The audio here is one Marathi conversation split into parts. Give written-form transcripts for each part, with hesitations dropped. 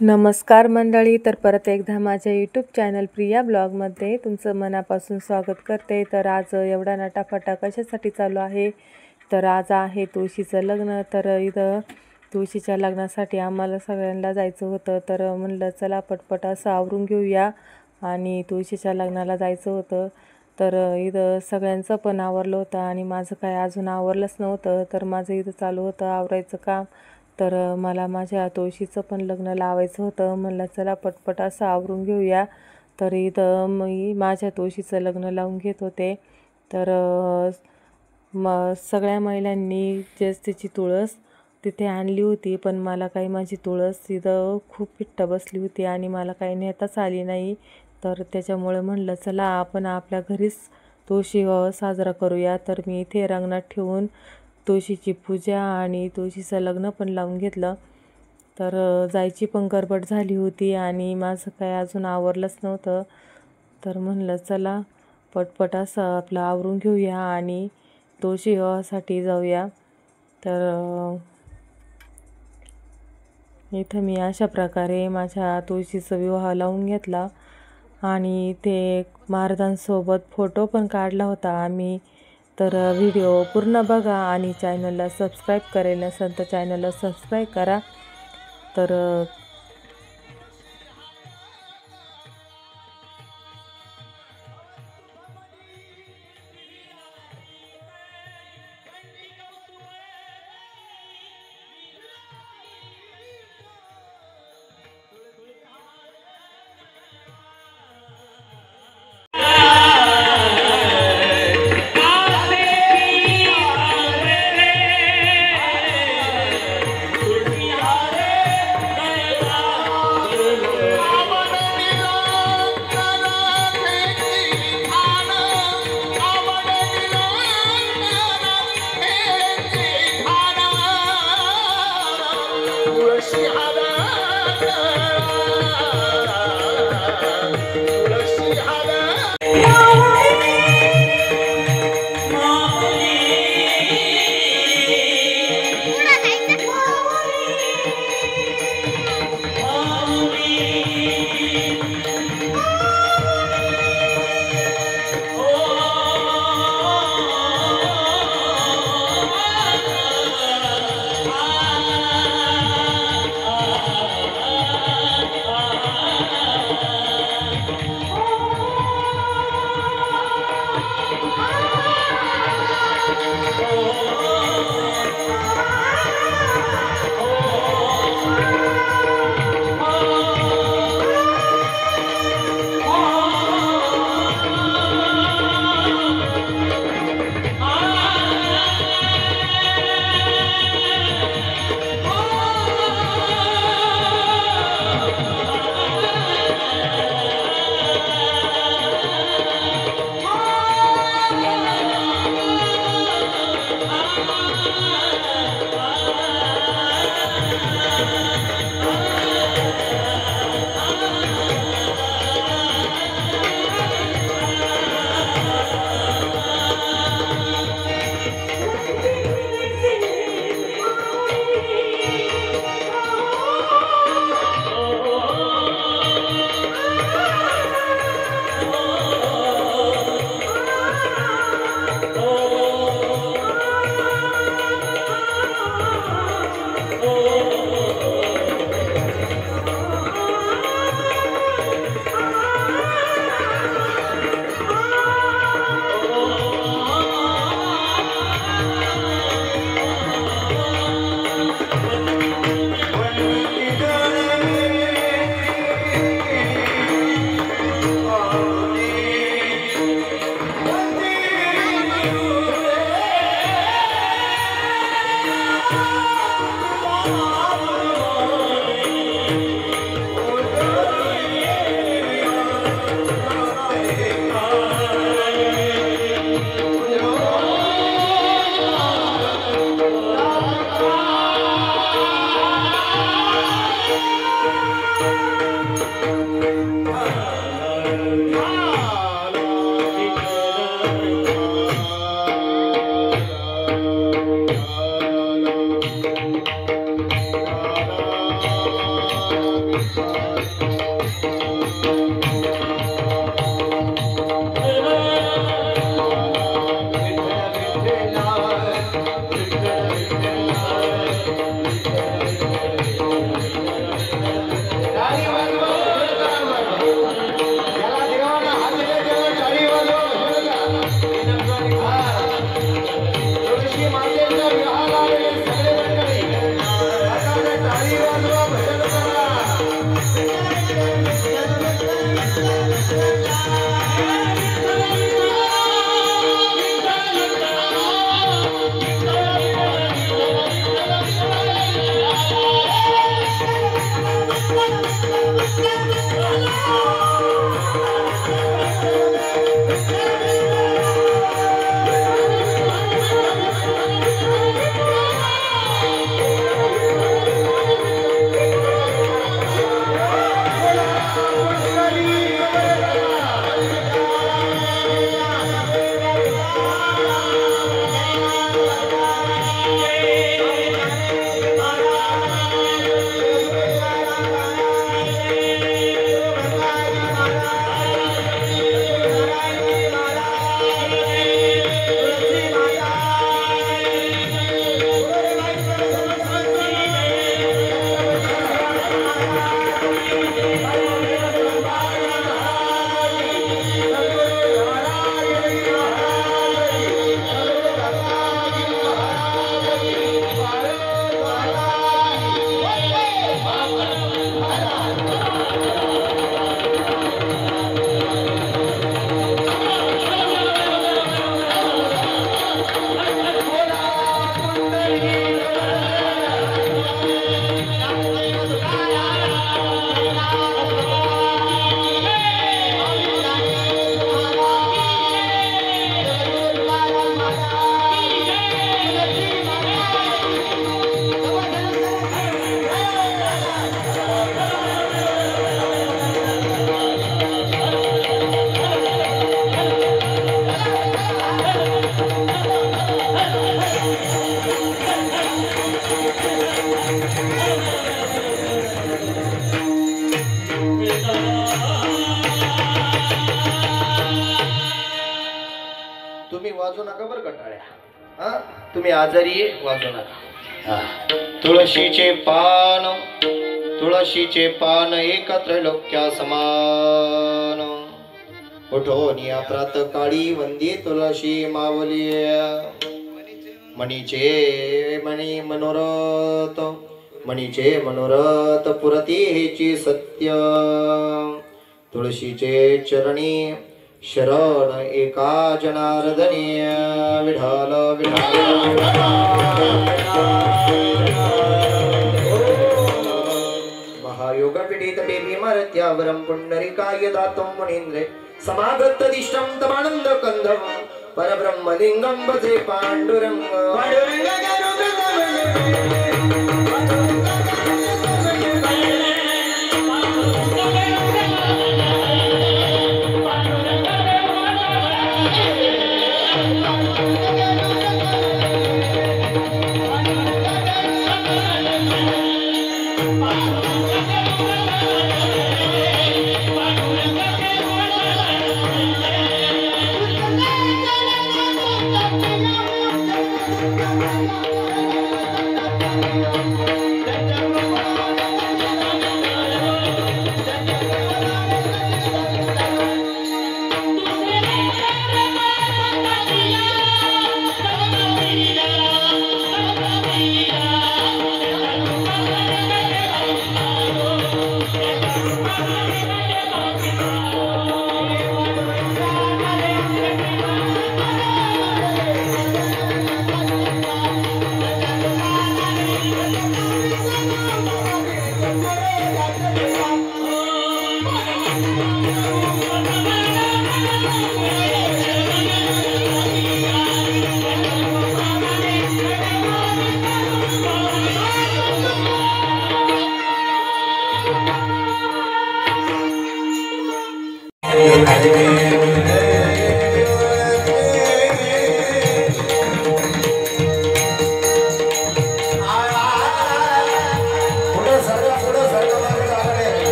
नमस्कार मंडळी. तर परत एकदा माझ्या यूट्यूब चॅनल प्रिया ब्लॉगमध्ये तुमचं मनापासून स्वागत करते. तर आज एवढा नटाफटा कशासाठी चालू आहे, तर आज आहे तुळशीचं लग्न. तर इथं तुळशीच्या लग्नासाठी आम्हाला सगळ्यांना जायचं होतं. तर म्हणलं चला पटपट असं आवरून घेऊया आणि तुळशीच्या लग्नाला जायचं होतं. तर इथं सगळ्यांचं पण आवरलं होतं आणि माझं काय अजून आवरलंच नव्हतं. तर माझं इथं चालू होतं आवरायचं काम. तर मला माझ्या तुळशीचं पण लग्न लावायचं होतं. म्हणलं चला पटपट असं आवरून घेऊया. तर इथं मी माझ्या तुळशीचं लग्न लावून घेत होते. तर सगळ्या महिलांनी जेच तिची तुळस तिथे आणली होती, पण मला काही माझी तुळस तिथं खूप पिट्ट बसली होती आणि मला काही नेताच आली नाही. तर त्याच्यामुळे म्हणलं चला आपण आपल्या घरीच तुळशी साजरा करूया. तर मी इथे रांगणात ठेवून तुळशीची पूजा आणि तुळशीचं लग्न पण लावून घेतलं. तर जायची पण गडबड झाली होती आणि माझं काय अजून आवरलंच नव्हतं. तर म्हणलं चला पटपट असं आपलं आवरून घेऊया आणि तुळशी विवाहासाठी जाऊया. तर इथं मी अशा प्रकारे माझ्या तुळशीचा विवाह लावून घेतला आणि ते महाराजांसोबत फोटो पण काढला होता आम्ही. तर व्हिडिओ पूर्ण बघा आणि चॅनलला सबस्क्राईब करेल नसेल तर चॅनलला सबस्क्राईब करा. तर वाजू नका बरं कटाळ्या. हा तुम्ही आजारी वाजू नका. तुळशीचे पान एकत्र लोक्या समान. उठोन या प्रात काळी वंदी तुळशी मावली. मणीचे मनोरथ पुरती हेची सत्य. तुळशीचे चरणी शरण एका जनार्दनी. विठाल विठाल महायोग पीडित देवी मरत्यावरम पुंडरीकाय दातुं मुनींद्रे. समागत दिष्टं तमानंद कंदम परब्रह्मलिंगम भजे पांडुरंग.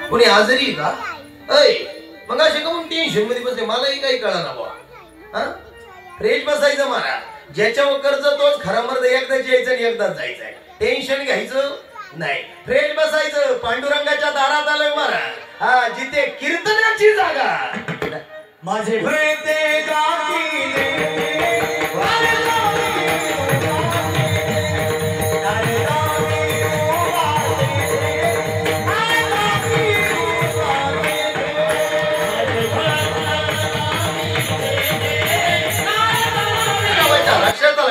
कोणी आजारी का? मग असे का म्हणून टेन्शन मध्ये बसले? मलाही काही कळना बुवा. फ्रेश बसायचं मला. ज्याच्यावर कर्ज तोच खरा मर्द एकदाच यायचं आणि एकदाच जायचंय. टेन्शन घ्यायचं नाही. फ्रेश बसायचं. पांडुरंगाच्या दारात आलोय मला. हा जिथे कीर्तनाची जागा. माझे प्रेते गातील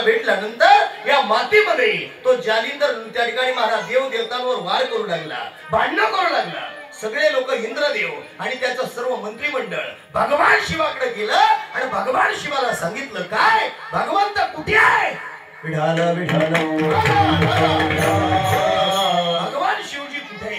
भेटल्यानंतर या मातीमध्ये तो जालिंदर त्या ठिकाणी महाराज देव देवतांवर वार करू लागला, भांडण करू लागला. सगळे लोक इंद्रदेव आणि त्याचं सर्व मंत्रिमंडळ भगवान शिवाकडे गेलं आणि भगवान शिवाला सांगितलं, काय भगवंत कुठे आहे? विठाल विठाल भगवान शिवजी कुठे?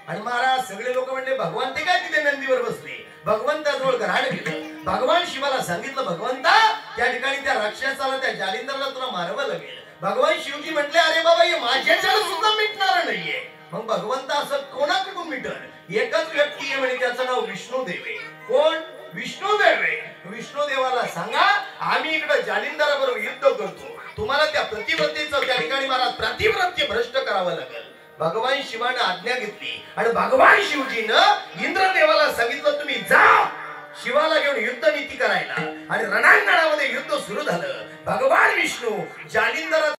आणि महाराज सगळे लोक म्हणले, भगवान ते काय तिथे नंदीवर बसले. भगवंताजवळ घराड गेलं. भगवान शिवाला सांगितलं, भगवंता त्या ठिकाणी त्या राक्षसाला त्या जालिंदरला तुला मारावं लागेल. भगवान शिवजी म्हटले, अरे बाबा हे माझ्याच्याला सुद्धा मिटणार नाहीये. मग भगवंत असं कोणाकडून मिटल? एकच व्यक्ती आहे म्हणे, त्याचं नाव विष्णुदेव आहे. कोण? विष्णुदेव आहे. विष्णुदेवाला सांगा, आम्ही इकडे जालिंदराबरोबर युद्ध करतो. तुम्हाला त्या प्रतिव्रतेचं त्या ठिकाणी महाराज प्रतिव्रत्य भ्रष्ट करावं लागेल. भगवान शिवाने आज्ञा घेतली आणि भगवान शिवजीनं इंद्रदेवाला सांगितलं, तुम्ही जा शिवाला घेऊन युद्ध नीती करायला. आणि रणांगणामध्ये युद्ध सुरू झालं. भगवान विष्णू जालिंदर